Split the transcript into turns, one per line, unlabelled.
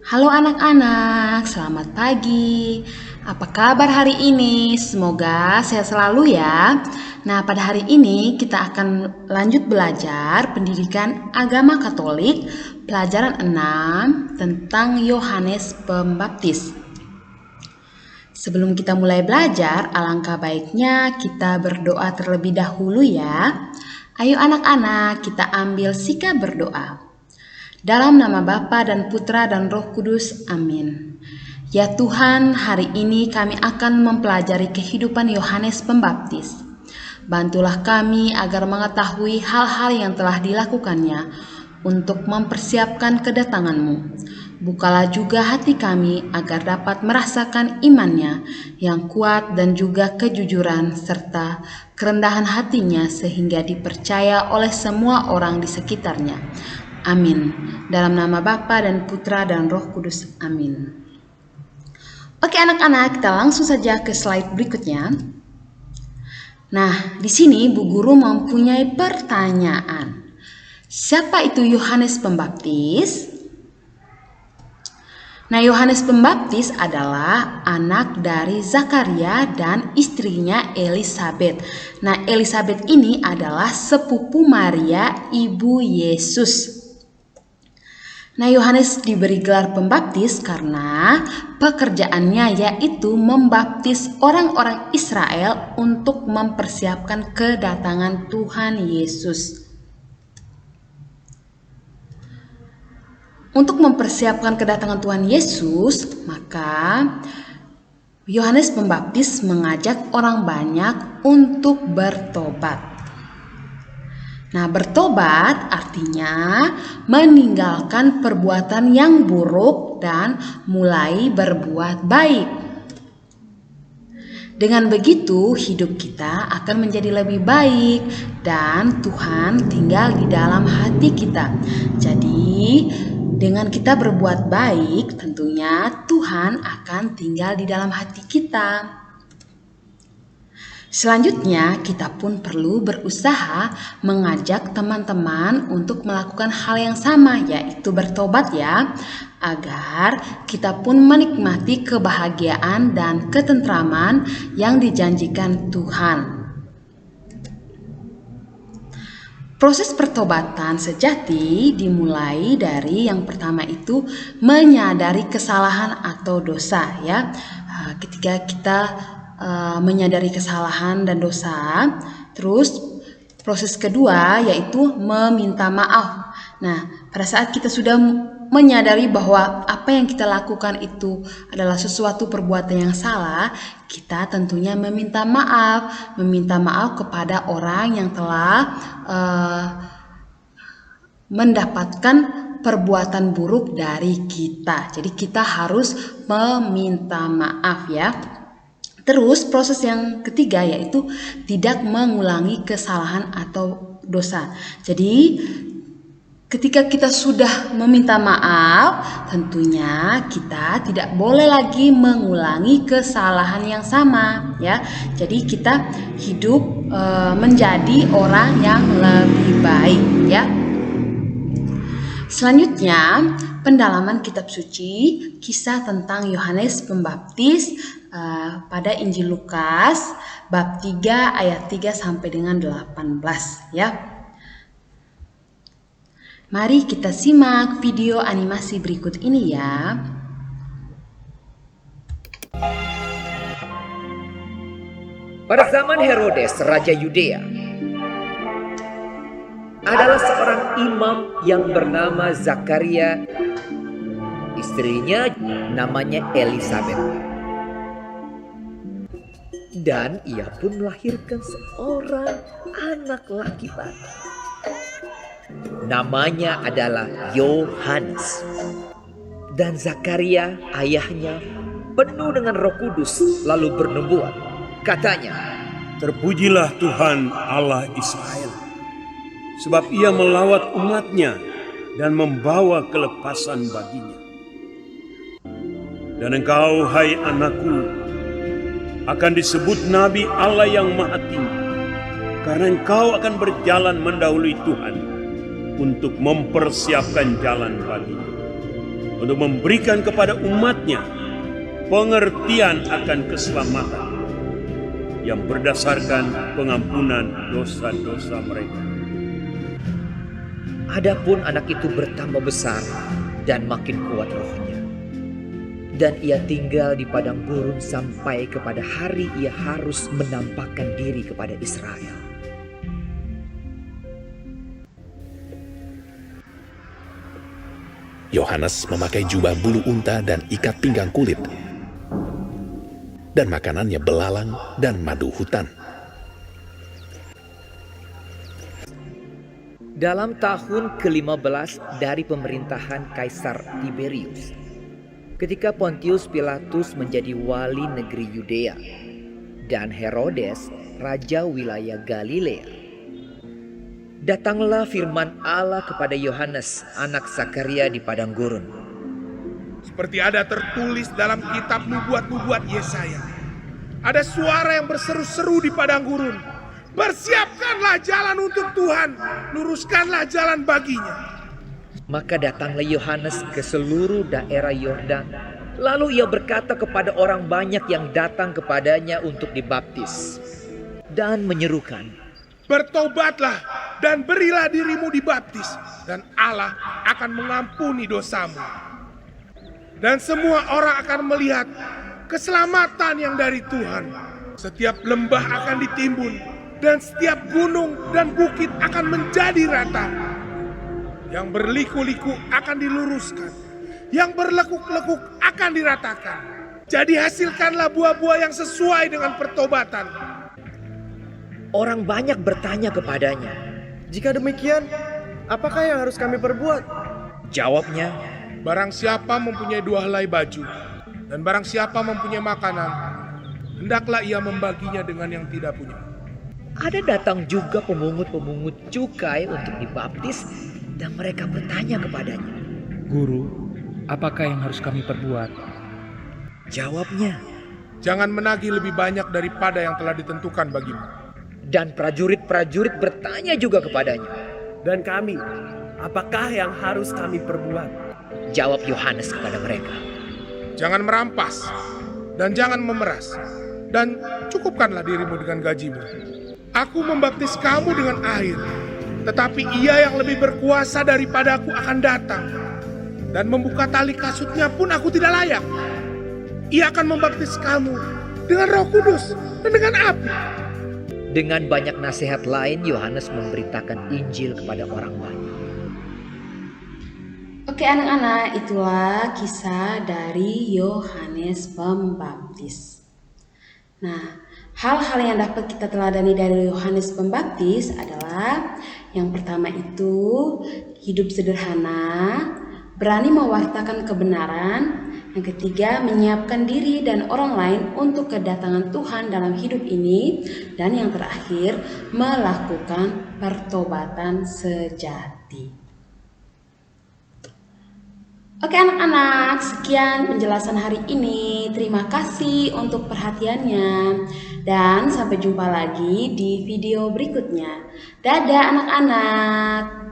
Halo anak-anak, selamat pagi. Apa kabar hari ini? Semoga sehat selalu ya. Nah, pada hari ini kita akan lanjut belajar pendidikan agama Katolik, pelajaran 6 tentang Yohanes Pembaptis. Sebelum kita mulai belajar, alangkah baiknya kita berdoa terlebih dahulu ya. Ayo anak-anak, kita ambil sikap berdoa. Dalam nama Bapa dan Putra dan Roh Kudus, amin. Ya Tuhan, hari ini kami akan mempelajari kehidupan Yohanes Pembaptis. Bantulah kami agar mengetahui hal-hal yang telah dilakukannya untuk mempersiapkan kedatangan-Mu. Bukalah juga hati kami agar dapat merasakan imannya yang kuat dan juga kejujuran serta kerendahan hatinya sehingga dipercaya oleh semua orang di sekitarnya. Amin. Dalam nama Bapa dan Putra dan Roh Kudus. Amin. Oke anak-anak, kita langsung saja ke slide berikutnya. Nah, di sini Bu Guru mempunyai pertanyaan. Siapa itu Yohanes Pembaptis? Nah, Yohanes Pembaptis adalah anak dari Zakaria dan istrinya Elisabet. Nah, Elisabet ini adalah sepupu Maria, ibu Yesus. Nah, Yohanes diberi gelar pembaptis karena pekerjaannya yaitu membaptis orang-orang Israel untuk mempersiapkan kedatangan Tuhan Yesus. Untuk mempersiapkan kedatangan Tuhan Yesus, maka Yohanes Pembaptis mengajak orang banyak untuk bertobat. Nah, bertobat artinya meninggalkan perbuatan yang buruk dan mulai berbuat baik. Dengan begitu, hidup kita akan menjadi lebih baik dan Tuhan tinggal di dalam hati kita. Jadi, dengan kita berbuat baik, tentunya Tuhan akan tinggal di dalam hati kita. Selanjutnya, kita pun perlu berusaha mengajak teman-teman untuk melakukan hal yang sama, yaitu bertobat ya, agar kita pun menikmati kebahagiaan dan ketentraman yang dijanjikan Tuhan. Proses pertobatan sejati dimulai dari yang pertama itu menyadari kesalahan atau dosa ya. Ketika kita menyadari kesalahan dan dosa, terus proses kedua yaitu meminta maaf. Nah, pada saat kita sudah menyadari bahwa apa yang kita lakukan itu adalah sesuatu perbuatan yang salah, kita tentunya meminta maaf kepada orang yang telah mendapatkan perbuatan buruk dari kita. Jadi kita harus meminta maaf ya. Terus proses yang ketiga yaitu tidak mengulangi kesalahan atau dosa. Jadi ketika kita sudah meminta maaf, tentunya kita tidak boleh lagi mengulangi kesalahan yang sama ya. Jadi kita hidup menjadi orang yang lebih baik ya. Selanjutnya, pendalaman kitab suci, kisah tentang Yohanes Pembaptis pada Injil Lukas bab 3 ayat 3 sampai dengan 18 ya. Mari kita simak video animasi berikut ini ya.
Pada zaman Herodes, Raja Yudea, adalah seorang imam yang bernama Zakaria. Istrinya namanya Elisabet. Dan ia pun melahirkan seorang anak laki-laki. Namanya adalah Yohanes. Dan Zakaria, ayahnya, penuh dengan Roh Kudus lalu bernubuat. Katanya,
"Terpujilah Tuhan Allah Israel, sebab ia melawat umatnya dan membawa kelepasan baginya. Dan engkau, hai anakku, akan disebut Nabi Allah yang Maha Tinggi, karena engkau akan berjalan mendahului Tuhan untuk mempersiapkan jalan baginya. untuk memberikan kepada umatnya pengertian akan keselamatan yang berdasarkan pengampunan dosa-dosa mereka.
Adapun anak itu bertambah besar dan makin kuat rohnya. Dan ia tinggal di padang gurun sampai kepada hari ia harus menampakkan diri kepada Israel.
Yohanes memakai jubah bulu unta dan ikat pinggang kulit. Dan makanannya belalang dan madu hutan.
Dalam tahun ke-15 dari pemerintahan Kaisar Tiberius, ketika Pontius Pilatus menjadi wali negeri Yudea dan Herodes raja wilayah Galilea, datanglah firman Allah kepada Yohanes, anak Zakaria di padang gurun.
Seperti ada tertulis dalam kitab nubuat-nubuat Yesaya. Ada suara yang berseru-seru di padang gurun. Persiapkanlah jalan untuk Tuhan, luruskanlah jalan baginya.
Maka datanglah Yohanes ke seluruh daerah Yordan. Lalu ia berkata kepada orang banyak yang datang kepadanya untuk dibaptis. Dan menyerukan,
Bertobatlah dan berilah dirimu dibaptis, dan Allah akan mengampuni dosamu. Dan semua orang akan melihat keselamatan yang dari Tuhan. Setiap lembah akan ditimbun, dan setiap gunung dan bukit akan menjadi rata. Yang berliku-liku akan diluruskan, yang berlekuk-lekuk akan diratakan. Jadi hasilkanlah buah-buah yang sesuai dengan pertobatan.
orang banyak bertanya kepadanya.
Jika demikian, apakah yang harus kami perbuat?
Jawabnya,
Barang siapa mempunyai 2 helai baju, dan barang siapa mempunyai makanan, hendaklah ia membaginya dengan yang tidak punya.
ada datang juga pemungut-pemungut cukai untuk dibaptis, dan mereka bertanya kepadanya.
Guru, apakah yang harus kami perbuat?
Jawabnya,
Jangan menagih lebih banyak daripada yang telah ditentukan bagimu.
dan prajurit-prajurit bertanya juga kepadanya.
Dan kami, apakah yang harus kami perbuat?
Jawab Yohanes kepada mereka,
Jangan merampas, dan jangan memeras, dan cukupkanlah dirimu dengan gajimu. Aku membaptis kamu dengan air, tetapi ia yang lebih berkuasa daripadaku akan datang, dan membuka tali kasutnya pun aku tidak layak. Ia akan membaptis kamu dengan Roh Kudus dan dengan api.
Dengan banyak nasihat lain, Yohanes memberitakan Injil kepada orang banyak.
Oke anak-anak, itulah kisah dari Yohanes Pembaptis. Nah, hal-hal yang dapat kita teladani dari Yohanes Pembaptis adalah yang pertama itu hidup sederhana, berani mewartakan kebenaran. Yang ketiga, menyiapkan diri dan orang lain untuk kedatangan Tuhan dalam hidup ini. Dan yang terakhir, melakukan pertobatan sejati. Oke anak-anak, sekian penjelasan hari ini. Terima kasih untuk perhatiannya. Dan sampai jumpa lagi di video berikutnya. Dadah anak-anak.